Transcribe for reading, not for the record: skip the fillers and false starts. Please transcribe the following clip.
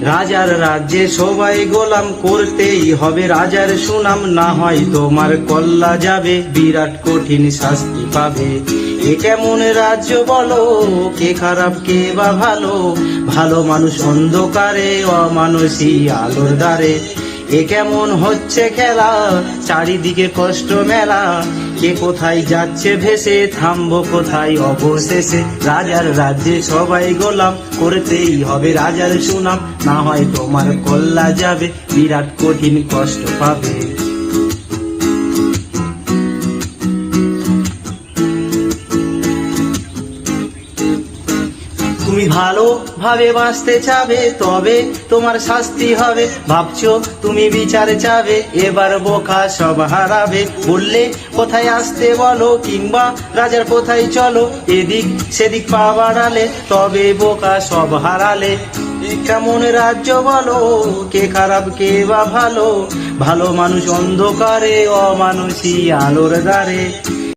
রাজার রাজ্যে সবাই গোলাম, করতেই হবে রাজার সুনাম, না হয় তোমার কল্লা যাবে, বিরাট কঠিন শাস্তি পাবে। এ কেমন রাজ্য বলো, কে খারাপ কে বা ভালো, ভালো মানুষ অন্ধকারে, অমানুষী আলোর দ্বারে। এ কেমন হচ্ছে খেলা, চারিদিকে কষ্ট মেলা, কে কোথায় যাচ্ছে ভেসে, থামবো কোথায় অবশেষে। রাজার রাজ্যে সবাই গোলাম, করতেই হবে রাজার সুনাম, না হয় তোমার কল্লা যাবে, বিরাট কঠিন কষ্ট পাবে। তুমি ভালো ভাবে বাঁচতে চাবে, তবে তোমার শাস্তি হবে। ভাবছো তুমি বিচার চাবে, এবার বোকা সব হারাবে। বললে কোথায় আসতে বলো, কিংবা রাজার কোথায় চলো, এদিক সেদিক পা বাড়ালে, তবে বোকা সব হারালে। কেমন রাজ্য বলো, কে খারাপ কে বা ভালো, ভালো মানুষ অন্ধকারে, অমানুষী আলোর দ্বারে।